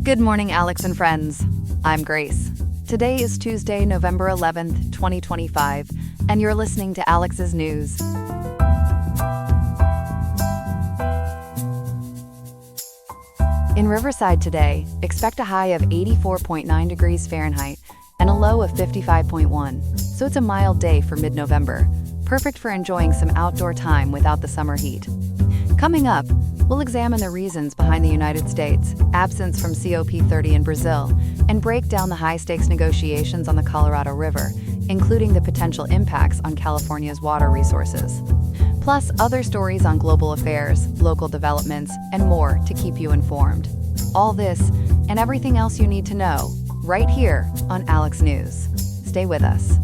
Good morning, Alex and friends. I'm Grace. Today is Tuesday, November 11th, 2025, and you're listening to Alex's News. In Riverside today, expect a high of 84.9 degrees Fahrenheit and a low of 55.1, so it's a mild day for mid-November, perfect for enjoying some outdoor time without the summer heat. Coming up, we'll examine the reasons behind the United States' absence from COP30 in Brazil and break down the high-stakes negotiations on the Colorado River, including the potential impacts on California's water resources. Plus, other stories on global affairs, local developments, and more to keep you informed. All this and everything else you need to know, right here on Alex News. Stay with us.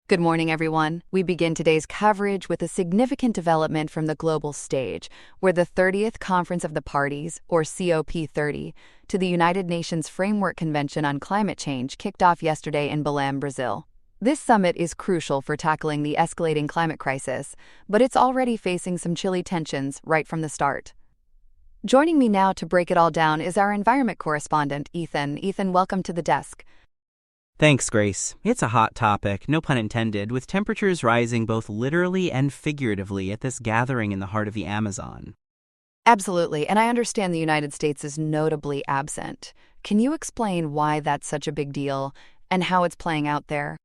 Good morning, everyone. We begin today's coverage with a significant development from the global stage, where the 30th Conference of the Parties, or COP30, to the United Nations Framework Convention on Climate Change kicked off yesterday in Belém, Brazil. This summit is crucial for tackling the escalating climate crisis, but it's already facing some chilly tensions right from the start. Joining me now to break it all down is our environment correspondent, Ethan. Ethan, welcome to the desk. Thanks, Grace. It's a hot topic, no pun intended, with temperatures rising both literally and figuratively at this gathering in the heart of the Amazon. Absolutely, and I understand the United States is notably absent. Can you explain why that's such a big deal and how it's playing out there?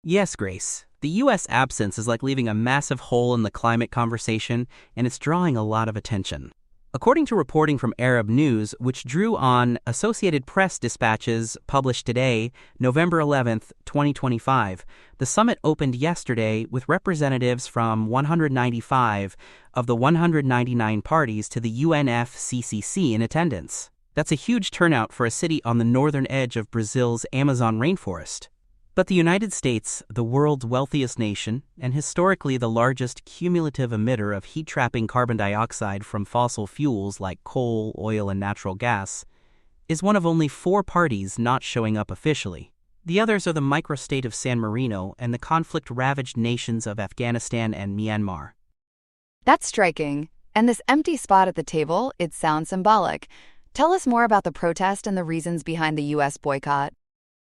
Yes, Grace. The U.S. absence is like leaving a massive hole in the climate conversation, and it's drawing a lot of attention. According to reporting from Arab News, which drew on Associated Press dispatches published today, November 11th, 2025, the summit opened yesterday with representatives from 195 of the 199 parties to the UNFCCC in attendance. That's a huge turnout for a city on the northern edge of Brazil's Amazon rainforest. But the United States, the world's wealthiest nation, and historically the largest cumulative emitter of heat-trapping carbon dioxide from fossil fuels like coal, oil, and natural gas, is one of only 4 parties not showing up officially. The others are the microstate of San Marino and the conflict-ravaged nations of Afghanistan and Myanmar. That's striking. And this empty spot at the table, it sounds symbolic. Tell us more about the protest and the reasons behind the U.S. boycott.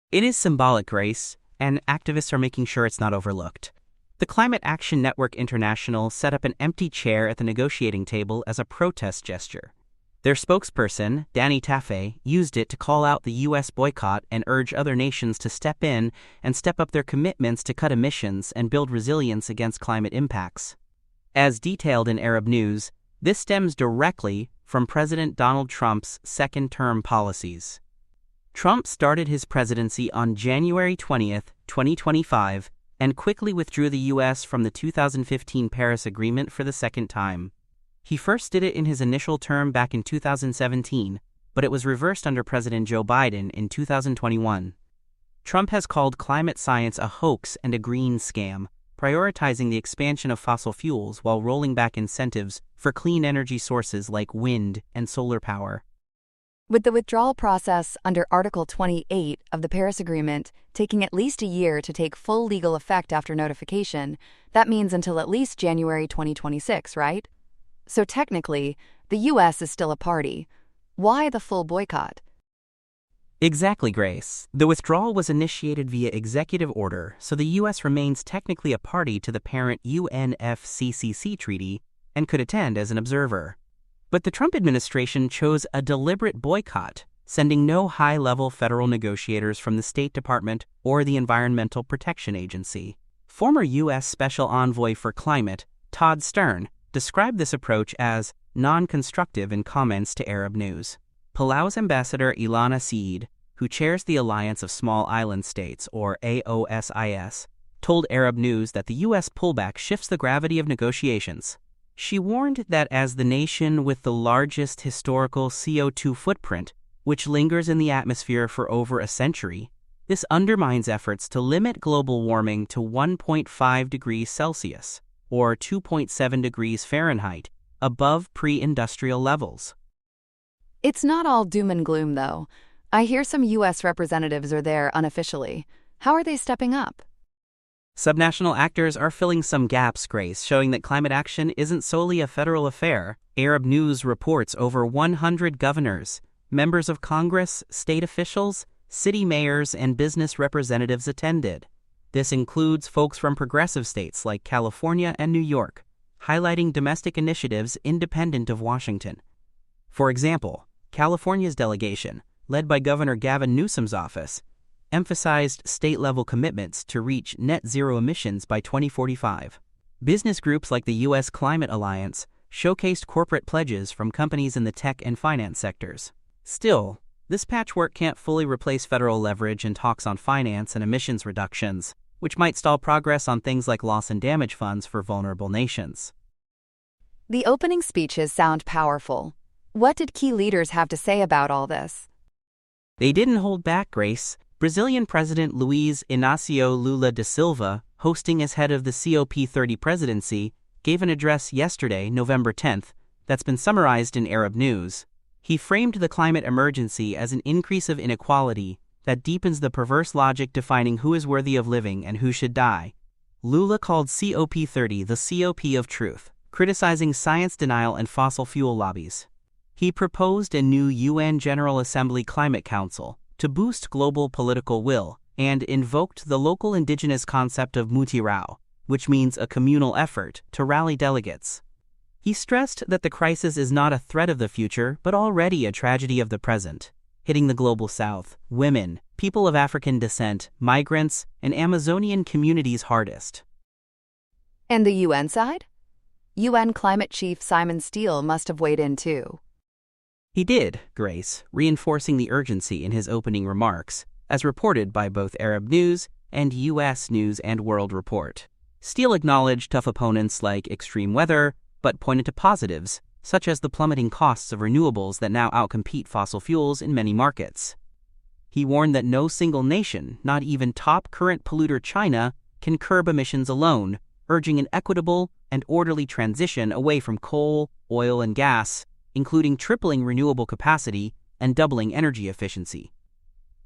It is symbolic, Grace, and activists are making sure it's not overlooked. The Climate Action Network International set up an empty chair at the negotiating table as a protest gesture. Their spokesperson, Danny Tafe, used it to call out the U.S. boycott and urge other nations to step in and step up their commitments to cut emissions and build resilience against climate impacts. As detailed in Arab News, this stems directly from President Donald Trump's second-term policies. Trump started his presidency on January 20th, 2025, and quickly withdrew the U.S. from the 2015 Paris Agreement for the second time. He first did it in his initial term back in 2017, but it was reversed under President Joe Biden in 2021. Trump has called climate science a hoax and a green scam, prioritizing the expansion of fossil fuels while rolling back incentives for clean energy sources like wind and solar power. With the withdrawal process under Article 28 of the Paris Agreement taking at least a year to take full legal effect after notification, that means until at least January 2026, right? So technically, the U.S. is still a party. Why the full boycott? Exactly, Grace. The withdrawal was initiated via executive order, so the U.S. remains technically a party to the parent UNFCCC treaty and could attend as an observer. But the Trump administration chose a deliberate boycott, sending no high-level federal negotiators from the State Department or the Environmental Protection Agency. Former U.S. Special Envoy for Climate, Todd Stern, described this approach as non-constructive in comments to Arab News. Palau's Ambassador Ilana Saeed, who chairs the Alliance of Small Island States, or AOSIS, told Arab News that the U.S. pullback shifts the gravity of negotiations. She warned that as the nation with the largest historical CO2 footprint, which lingers in the atmosphere for over a century, this undermines efforts to limit global warming to 1.5 degrees Celsius, or 2.7 degrees Fahrenheit, above pre-industrial levels. It's not all doom and gloom, though. I hear some U.S. representatives are there unofficially. How are they stepping up? Subnational actors are filling some gaps, Grace, showing that climate action isn't solely a federal affair. Arab News reports over 100 governors, members of Congress, state officials, city mayors, and business representatives attended. This includes folks from progressive states like California and New York, highlighting domestic initiatives independent of Washington. For example, California's delegation, led by Governor Gavin Newsom's office, emphasized state-level commitments to reach net zero emissions by 2045. Business groups like the U.S. Climate Alliance showcased corporate pledges from companies in the tech and finance sectors. Still, this patchwork can't fully replace federal leverage in talks on finance and emissions reductions, which might stall progress on things like loss and damage funds for vulnerable nations. The opening speeches sound powerful. What did key leaders have to say about all this? They didn't hold back, Grace. Brazilian President Luiz Inácio Lula da Silva, hosting as head of the COP30 presidency, gave an address yesterday, November 10th, that's been summarized in Arab News. He framed the climate emergency as an increase of inequality that deepens the perverse logic defining who is worthy of living and who should die. Lula called COP30 the COP of truth, criticizing science denial and fossil fuel lobbies. He proposed a new UN General Assembly Climate Council to boost global political will, and invoked the local indigenous concept of mutirão, which means a communal effort to rally delegates. He stressed that the crisis is not a threat of the future, but already a tragedy of the present, hitting the global south, women, people of African descent, migrants, and Amazonian communities hardest. And the UN side? UN climate chief Simon Steele must have weighed in too. He did, Grace, reinforcing the urgency in his opening remarks, as reported by both Arab News and U.S. News and World Report. Steele acknowledged tough opponents like extreme weather, but pointed to positives, such as the plummeting costs of renewables that now outcompete fossil fuels in many markets. He warned that no single nation, not even top current polluter China, can curb emissions alone, urging an equitable and orderly transition away from coal, oil, and gas, including tripling renewable capacity and doubling energy efficiency.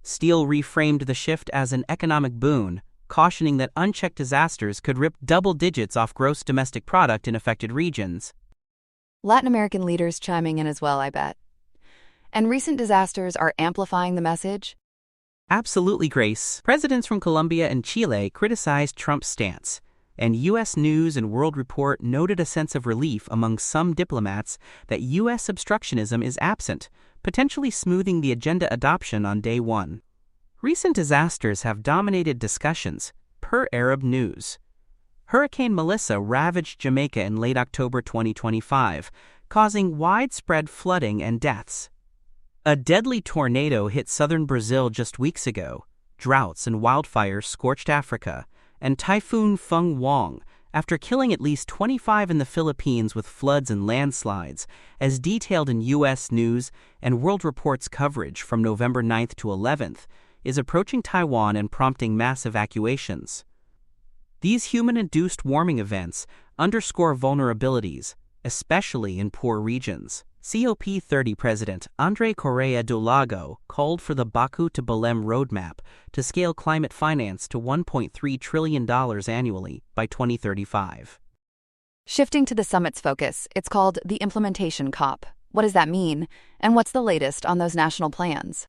Steele reframed the shift as an economic boon, cautioning that unchecked disasters could rip double digits off gross domestic product in affected regions. Latin American leaders chiming in as well, I bet. And recent disasters are amplifying the message? Absolutely, Grace. Presidents from Colombia and Chile criticized Trump's stance, and U.S. News and World Report noted a sense of relief among some diplomats that U.S. obstructionism is absent, potentially smoothing the agenda adoption on day one. Recent disasters have dominated discussions, per Arab News. Hurricane Melissa ravaged Jamaica in late October 2025, causing widespread flooding and deaths. A deadly tornado hit southern Brazil just weeks ago. Droughts and wildfires scorched Africa, and Typhoon Feng Wong, after killing at least 25 in the Philippines with floods and landslides, as detailed in U.S. News and World Report's coverage from November 9th to 11th, is approaching Taiwan and prompting mass evacuations. These human-induced warming events underscore vulnerabilities, especially in poor regions. COP30 President André Correa do Lago called for the Baku to Belém roadmap to scale climate finance to $1.3 trillion annually by 2035. Shifting to the summit's focus, it's called the Implementation COP. What does that mean, and what's the latest on those national plans?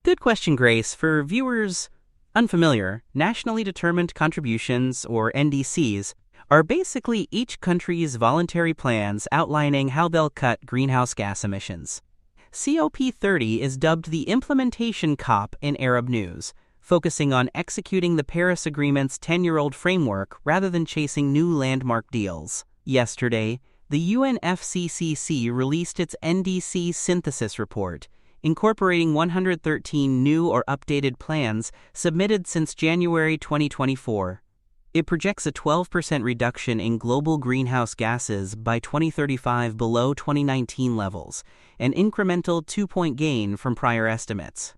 Good question, Grace. For viewers unfamiliar, nationally determined contributions, or NDCs, are basically each country's voluntary plans outlining how they'll cut greenhouse gas emissions. COP30 is dubbed the Implementation COP in Arab News, focusing on executing the Paris Agreement's 10-year-old framework rather than chasing new landmark deals. Yesterday, the UNFCCC released its NDC synthesis report, incorporating 113 new or updated plans submitted since January 2024. It projects a 12% reduction in global greenhouse gases by 2035 below 2019 levels, an incremental 2-point gain from prior estimates.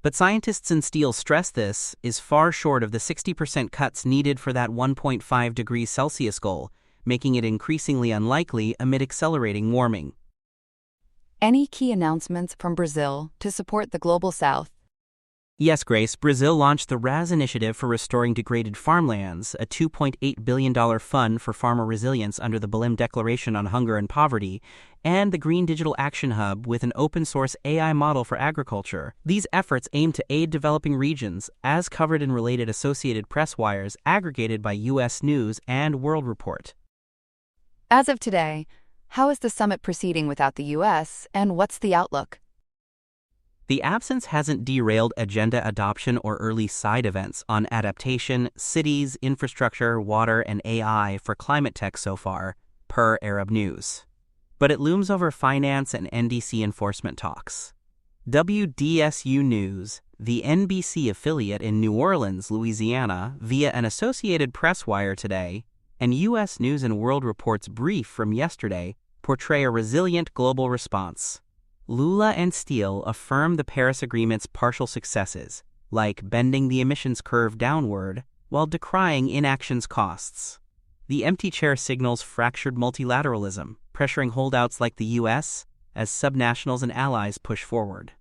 But scientists in Steele stress this is far short of the 60% cuts needed for that 1.5 degrees Celsius goal, making it increasingly unlikely amid accelerating warming. Any key announcements from Brazil to support the Global South? Yes, Grace, Brazil launched the RAS initiative for restoring degraded farmlands, a $2.8 billion fund for farmer resilience under the Belém Declaration on Hunger and Poverty, and the Green Digital Action Hub with an open-source AI model for agriculture. These efforts aim to aid developing regions, as covered in related Associated Press wires aggregated by U.S. News and World Report. As of today, how is the summit proceeding without the U.S., and what's the outlook? The absence hasn't derailed agenda adoption or early side events on adaptation, cities, infrastructure, water, and AI for climate tech so far, per Arab News. But it looms over finance and NDC enforcement talks. WDSU News, the NBC affiliate in New Orleans, Louisiana, via an Associated Press wire today, and U.S. News and World Report's brief from yesterday portray a resilient global response. Lula and Steele affirm the Paris Agreement's partial successes, like bending the emissions curve downward, while decrying inaction's costs. The empty chair signals fractured multilateralism, pressuring holdouts like the U.S. as subnationals and allies push forward.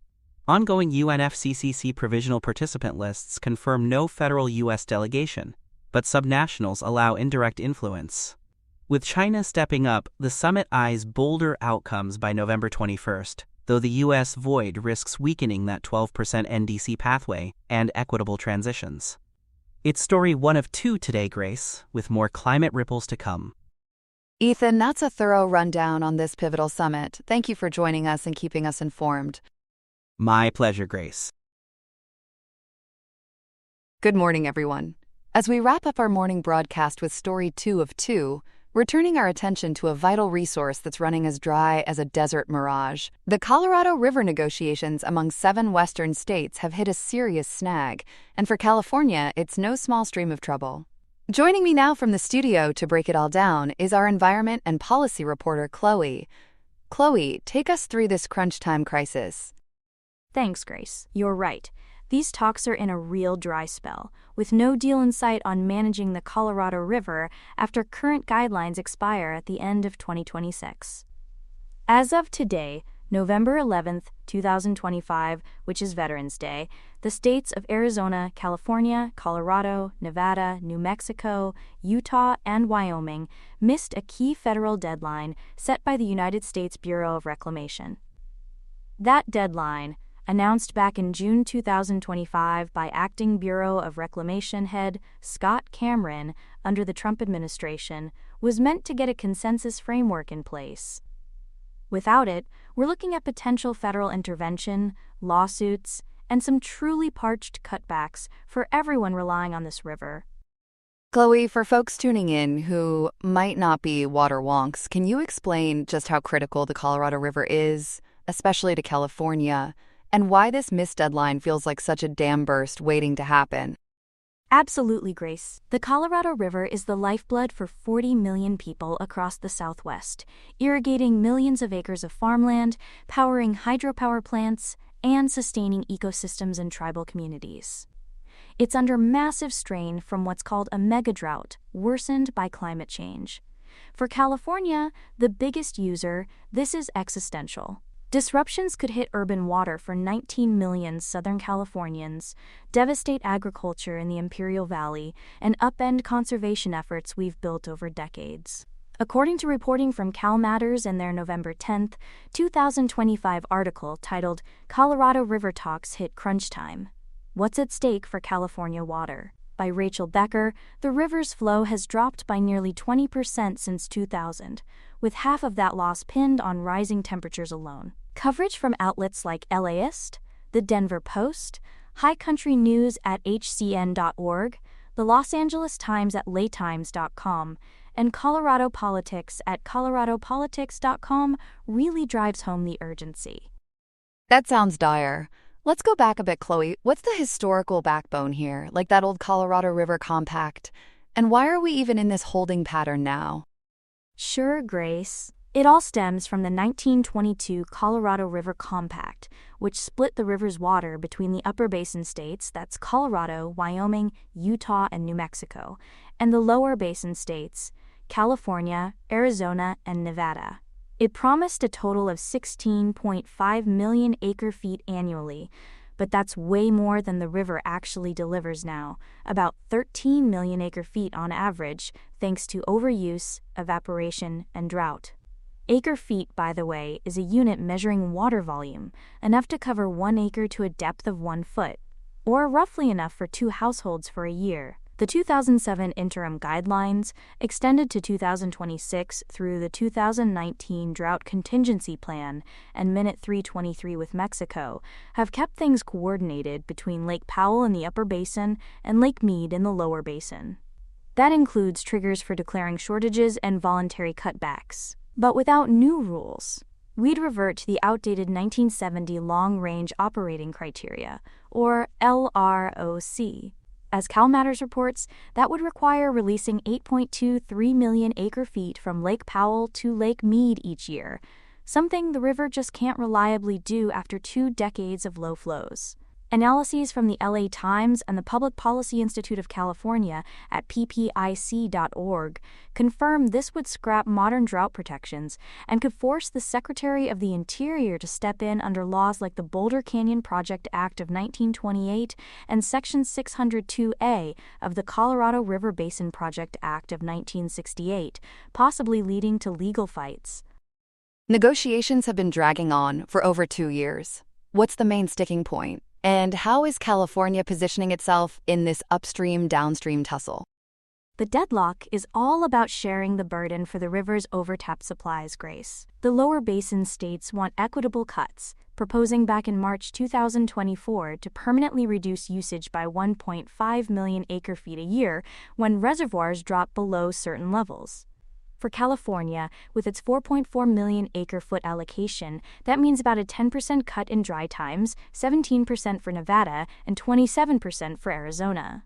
Ongoing UNFCCC provisional participant lists confirm no federal U.S. delegation, but subnationals allow indirect influence. With China stepping up, the summit eyes bolder outcomes by November 21st, though the U.S. void risks weakening that 12% NDC pathway and equitable transitions. It's story 1 of 2 today, Grace, with more climate ripples to come. Ethan, that's a thorough rundown on this pivotal summit. Thank you for joining us and keeping us informed. My pleasure, Grace. Good morning, everyone. As we wrap up our morning broadcast with story 2 of 2, we're turning our attention to a vital resource that's running as dry as a desert mirage. The Colorado River negotiations among 7 western states have hit a serious snag, and for California, it's no small stream of trouble. Joining me now from the studio to break it all down is our environment and policy reporter, Chloe. Chloe, take us through this crunch time crisis. Thanks, Grace. You're right. These talks are in a real dry spell, with no deal in sight on managing the Colorado River after current guidelines expire at the end of 2026. As of today, November 11th, 2025, which is Veterans Day, the states of Arizona, California, Colorado, Nevada, New Mexico, Utah, and Wyoming missed a key federal deadline set by the United States Bureau of Reclamation. That deadline, announced back in June 2025 by Acting Bureau of Reclamation head Scott Cameron under the Trump administration, was meant to get a consensus framework in place. Without it, we're looking at potential federal intervention, lawsuits, and some truly parched cutbacks for everyone relying on this river. Chloe, for folks tuning in who might not be water wonks, can you explain just how critical the Colorado River is, especially to California, and why this missed deadline feels like such a dam burst waiting to happen? Absolutely, Grace. The Colorado River is the lifeblood for 40 million people across the Southwest, irrigating millions of acres of farmland, powering hydropower plants, and sustaining ecosystems in tribal communities. It's under massive strain from what's called a megadrought, worsened by climate change. For California, the biggest user, this is existential. Disruptions could hit urban water for 19 million Southern Californians, devastate agriculture in the Imperial Valley, and upend conservation efforts we've built over decades. According to reporting from Cal Matters in their November 10, 2025 article titled Colorado River Talks Hit Crunch Time: What's at Stake for California Water? By Rachel Becker, the river's flow has dropped by nearly 20% since 2000, with half of that loss pinned on rising temperatures alone. Coverage from outlets like LAist, the Denver Post, High Country News at hcn.org, the Los Angeles Times at laytimes.com, and Colorado Politics at coloradopolitics.com really drives home the urgency. That sounds dire. Let's go back a bit, Chloe. What's the historical backbone here, like that old Colorado River Compact? And why are we even in this holding pattern now? Sure, Grace. It all stems from the 1922 Colorado River Compact, which split the river's water between the upper basin states, that's Colorado, Wyoming, Utah, and New Mexico, and the lower basin states, California, Arizona, and Nevada. It promised a total of 16.5 million acre-feet annually, but that's way more than the river actually delivers now, about 13 million acre-feet on average, thanks to overuse, evaporation, and drought. Acre-feet, by the way, is a unit measuring water volume, enough to cover 1 acre to a depth of 1 foot, or roughly enough for 2 households for a year. The 2007 interim guidelines, extended to 2026 through the 2019 Drought Contingency Plan and Minute 323 with Mexico, have kept things coordinated between Lake Powell in the upper basin and Lake Mead in the lower basin. That includes triggers for declaring shortages and voluntary cutbacks. But without new rules, we'd revert to the outdated 1970 Long Range Operating Criteria, or LROC. As CalMatters reports, that would require releasing 8.23 million acre-feet from Lake Powell to Lake Mead each year, something the river just can't reliably do after 2 decades of low flows. Analyses from the LA Times and the Public Policy Institute of California at ppic.org confirm this would scrap modern drought protections and could force the Secretary of the Interior to step in under laws like the Boulder Canyon Project Act of 1928 and Section 602A of the Colorado River Basin Project Act of 1968, possibly leading to legal fights. Negotiations have been dragging on for over 2 years. What's the main sticking point? And how is California positioning itself in this upstream-downstream tussle? The deadlock is all about sharing the burden for the river's overtapped supplies, Grace. The lower basin states want equitable cuts, proposing back in March 2024 to permanently reduce usage by 1.5 million acre-feet a year when reservoirs drop below certain levels. For California, with its 4.4 million acre-foot allocation, that means about a 10% cut in dry times, 17% for Nevada, and 27% for Arizona.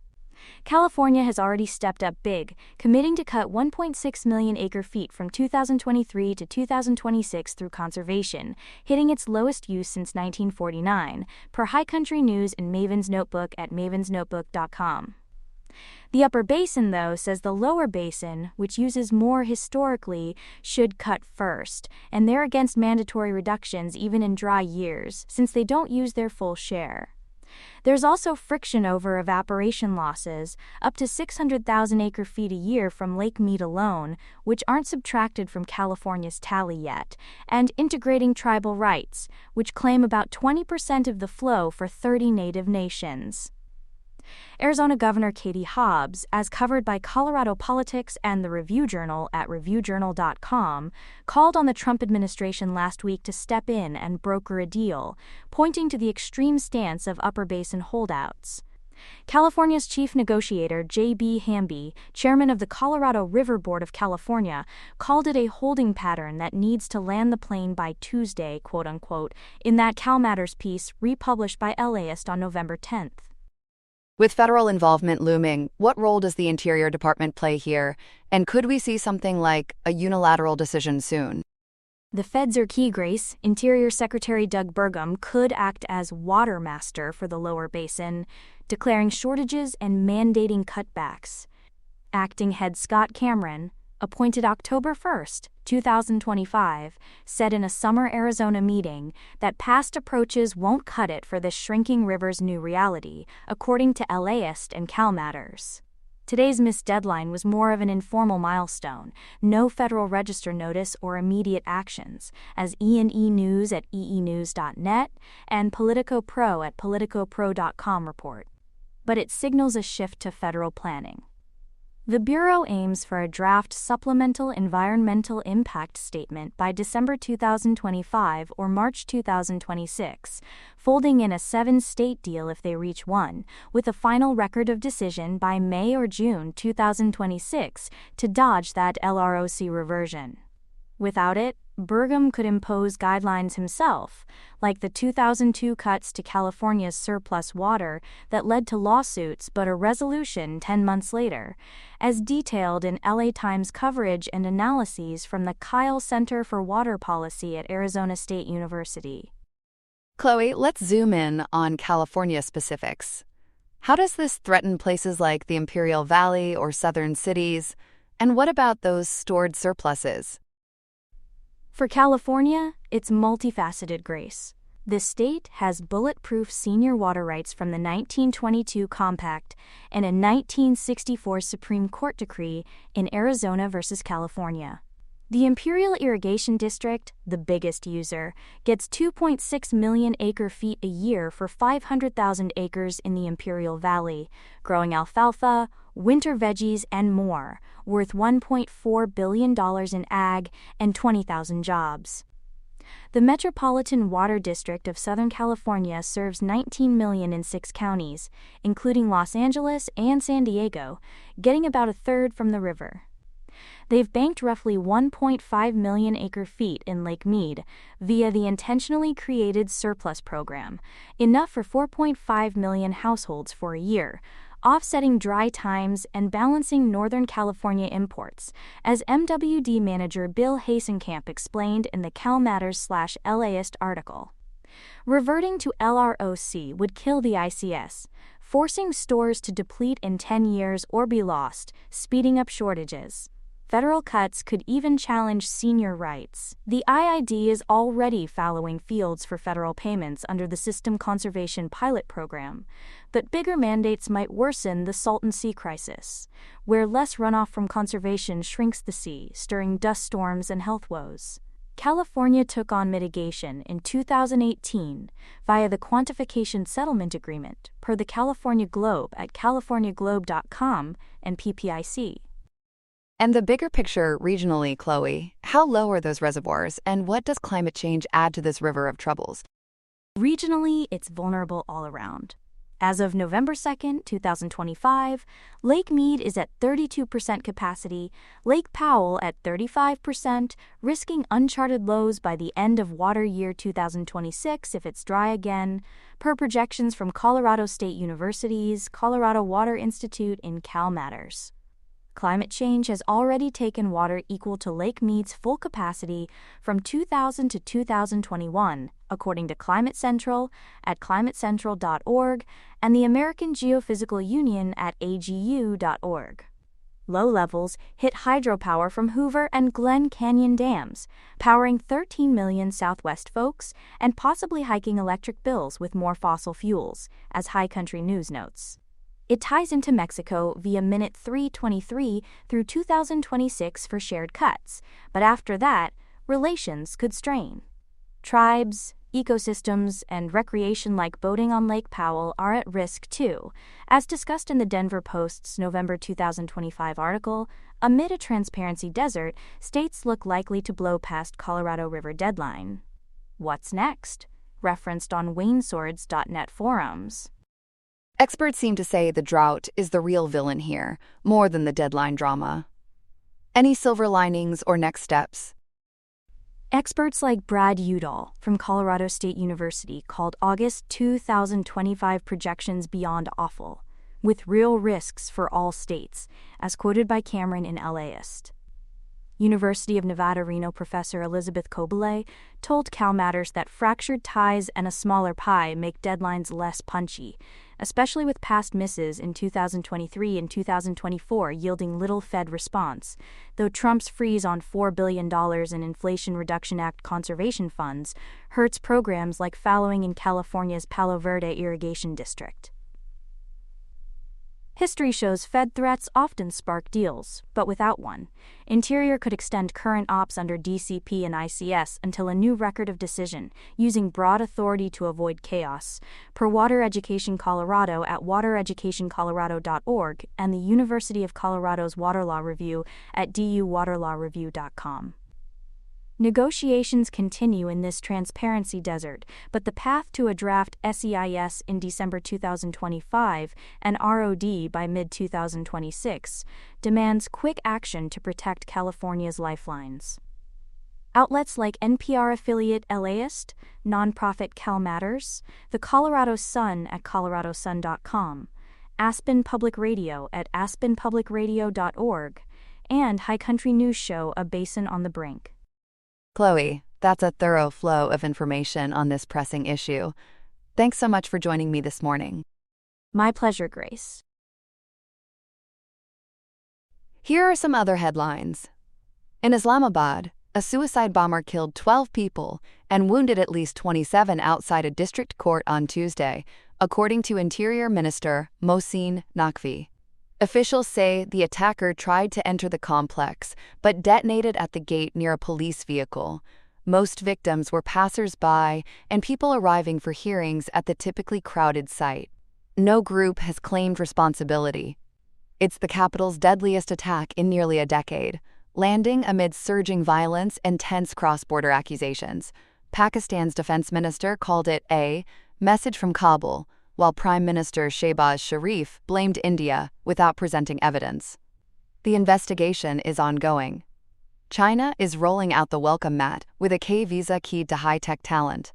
California has already stepped up big, committing to cut 1.6 million acre-feet from 2023 to 2026 through conservation, hitting its lowest use since 1949, per High Country News in Maven's Notebook at mavensnotebook.com. The upper basin, though, says the lower basin, which uses more historically, should cut first, and they're against mandatory reductions even in dry years, since they don't use their full share. There's also friction over evaporation losses, up to 600,000 acre-feet a year from Lake Mead alone, which aren't subtracted from California's tally yet, and integrating tribal rights, which claim about 20% of the flow for 30 native nations. Arizona Governor Katie Hobbs, as covered by Colorado Politics and the Review Journal at reviewjournal.com, called on the Trump administration last week to step in and broker a deal, pointing to the extreme stance of upper basin holdouts. California's chief negotiator J.B. Hamby, chairman of the Colorado River Board of California, called it a holding pattern that needs to land the plane by Tuesday, quote-unquote, in that CalMatters piece republished by LAist on November 10th. With federal involvement looming, what role does the Interior Department play here, and could we see something like a unilateral decision soon? The feds are key, Grace. Interior Secretary Doug Burgum could act as water master for the lower basin, declaring shortages and mandating cutbacks. Acting head Scott Cameron, appointed October 1, 2025, said in a summer Arizona meeting that past approaches won't cut it for this shrinking river's new reality, according to LAist and CalMatters. Today's missed deadline was more of an informal milestone, no Federal Register notice or immediate actions, as E&E News at eenews.net and Politico Pro at politicopro.com report. But it signals a shift to federal planning. The Bureau aims for a draft supplemental environmental impact statement by December 2025 or March 2026, folding in a 7-state deal if they reach one, with a final record of decision by May or June 2026 to dodge that LROC reversion. Without it, Burgum could impose guidelines himself, like the 2002 cuts to California's surplus water that led to lawsuits but a resolution 10 months later, as detailed in LA Times coverage and analyses from the Kyle Center for Water Policy at Arizona State University. Chloe, let's zoom in on California specifics. How does this threaten places like the Imperial Valley or southern cities? And what about those stored surpluses? For California, it's multifaceted, Grace. The state has bulletproof senior water rights from the 1922 Compact and a 1964 Supreme Court decree in Arizona versus California. The Imperial Irrigation District, the biggest user, gets 2.6 million acre-feet a year for 500,000 acres in the Imperial Valley, growing alfalfa, winter veggies, and more, worth $1.4 billion in ag and 20,000 jobs. The Metropolitan Water District of Southern California serves 19 million in 6 counties, including Los Angeles and San Diego, getting about a third from the river. They've banked roughly 1.5 million acre-feet in Lake Mead via the intentionally created surplus program, enough for 4.5 million households for a year, offsetting dry times and balancing Northern California imports, as MWD manager Bill Hasenkamp explained in the CalMatters/LAist article. Reverting to LROC would kill the ICS, forcing stores to deplete in 10 years or be lost, speeding up shortages. Federal cuts could even challenge senior rights. The IID is already fallowing fields for federal payments under the System Conservation Pilot Program, but bigger mandates might worsen the Salton Sea crisis, where less runoff from conservation shrinks the sea, stirring dust storms and health woes. California took on mitigation in 2018 via the Quantification Settlement Agreement, per the California Globe at californiaglobe.com and PPIC. And the bigger picture regionally, Chloe, how low are those reservoirs, and what does climate change add to this river of troubles? Regionally, it's vulnerable all around. As of November 2, 2025, Lake Mead is at 32% capacity, Lake Powell at 35%, risking uncharted lows by the end of water year 2026 if it's dry again, per projections from Colorado State University's Colorado Water Institute in CalMatters. Climate change has already taken water equal to Lake Mead's full capacity from 2000 to 2021, according to Climate Central at climatecentral.org and the American Geophysical Union at agu.org. Low levels hit hydropower from Hoover and Glen Canyon dams, powering 13 million Southwest folks and possibly hiking electric bills with more fossil fuels, as High Country News notes. It ties into Mexico via Minute 323 through 2026 for shared cuts, but after that, relations could strain. Tribes, ecosystems, and recreation like boating on Lake Powell are at risk too, as discussed in the Denver Post's November 2025 article. Amid a transparency desert, states look likely to blow past Colorado River deadline. What's next? Referenced on wainswords.net forums. Experts seem to say the drought is the real villain here, more than the deadline drama. Any silver linings or next steps? Experts like Brad Udall from Colorado State University called August 2025 projections beyond awful, with real risks for all states, as quoted by Cameron in LAist. University of Nevada, Reno professor Elizabeth Kobele told CalMatters that fractured ties and a smaller pie make deadlines less punchy, especially with past misses in 2023 and 2024 yielding little Fed response, though Trump's freeze on $4 billion in Inflation Reduction Act conservation funds hurts programs like fallowing in California's Palo Verde Irrigation District. History shows Fed threats often spark deals, but without one, Interior could extend current ops under DCP and ICS until a new record of decision, using broad authority to avoid chaos, per Water Education Colorado at watereducationcolorado.org and the University of Colorado's Water Law Review at duwaterlawreview.com. Negotiations continue in this transparency desert, but the path to a draft SEIS in December 2025 and ROD by mid-2026 demands quick action to protect California's lifelines. Outlets like NPR affiliate LAist, nonprofit CalMatters, the Colorado Sun at coloradosun.com, Aspen Public Radio at aspenpublicradio.org, and High Country News Show A Basin on the Brink. Chloe, that's a thorough flow of information on this pressing issue. Thanks so much for joining me this morning. My pleasure, Grace. Here are some other headlines. In Islamabad, A suicide bomber killed 12 people and wounded at least 27 outside a district court on Tuesday, according to Interior Minister Mohsin Naqvi. Officials say the attacker tried to enter the complex but detonated at the gate near a police vehicle. Most victims were passers-by and people arriving for hearings at the typically crowded site. No group has claimed responsibility. It's the capital's deadliest attack in nearly a decade, landing amid surging violence and tense cross-border accusations. Pakistan's defense minister called it a message from Kabul, while Prime Minister Shehbaz Sharif blamed India without presenting evidence. The investigation is ongoing. China is rolling out the welcome mat with a K-visa keyed to high-tech talent.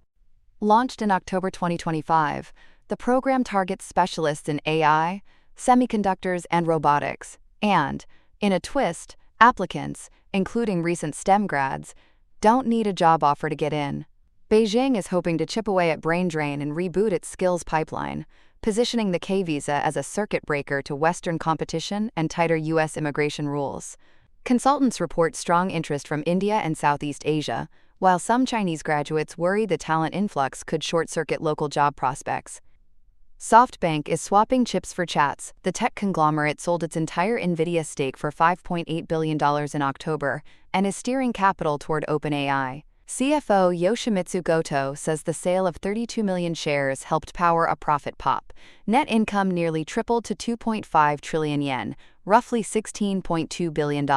Launched in October 2025, the program targets specialists in AI, semiconductors, and robotics, and, in a twist, applicants, including recent STEM grads, don't need a job offer to get in. Beijing is hoping to chip away at brain drain and reboot its skills pipeline, positioning the K-visa as a circuit breaker to Western competition and tighter U.S. immigration rules. Consultants report strong interest from India and Southeast Asia, while some Chinese graduates worry the talent influx could short-circuit local job prospects. SoftBank is swapping chips for chats. The tech conglomerate sold its entire NVIDIA stake for $5.8 billion in October and is steering capital toward OpenAI. CFO Yoshimitsu Goto says the sale of 32 million shares helped power a profit pop. Net income nearly tripled to 2.5 trillion yen, roughly $16.2 billion.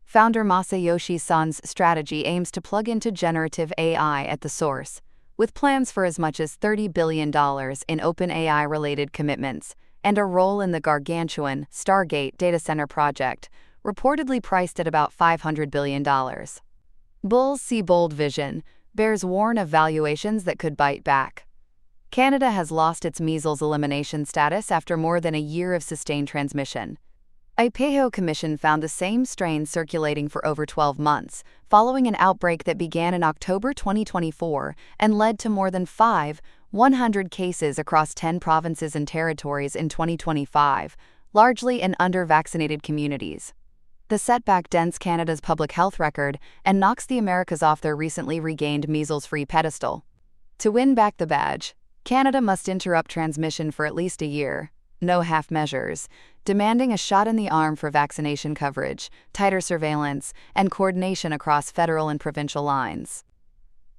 Founder Masayoshi Son's strategy aims to plug into generative AI at the source, with plans for as much as $30 billion in OpenAI-related commitments and a role in the gargantuan Stargate data center project, reportedly priced at about $500 billion. Bulls see bold vision, bears warn of valuations that could bite back. Canada has lost its measles elimination status after more than a year of sustained transmission. A PAHO commission found the same strain circulating for over 12 months, following an outbreak that began in October 2024 and led to more than 100 cases across 10 provinces and territories in 2025, largely in under-vaccinated communities. The setback dents Canada's public health record and knocks the Americas off their recently regained measles-free pedestal. To win back the badge, Canada must interrupt transmission for at least a year, no half measures, demanding a shot in the arm for vaccination coverage, tighter surveillance, and coordination across federal and provincial lines.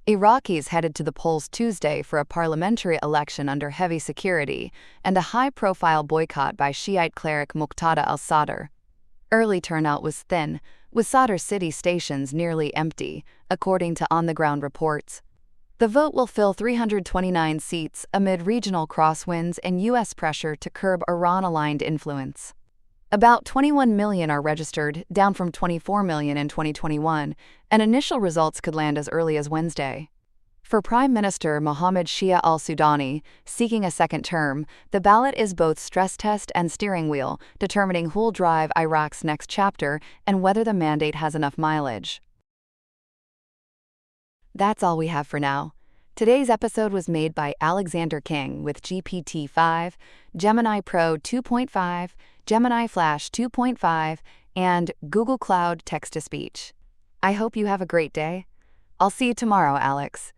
Iraqis headed to the polls Tuesday for a parliamentary election under heavy security and a high-profile boycott by Shiite cleric Muqtada al-Sadr. Early turnout was thin, with Sadr city stations nearly empty, according to on-the-ground reports. The vote will fill 329 seats amid regional crosswinds and U.S. pressure to curb Iran-aligned influence. About 21 million are registered, down from 24 million in 2021, and initial results could land as early as Wednesday. For Prime Minister Mohammed Shia al-Sudani, seeking a second term, the ballot is both stress test and steering wheel, determining who'll drive Iraq's next chapter and whether the mandate has enough mileage. That's all we have for now. Today's episode was made by Alexander King with GPT-5, Gemini Pro 2.5, Gemini Flash 2.5, and Google Cloud Text-to-Speech. I hope you have a great day. I'll see you tomorrow, Alex.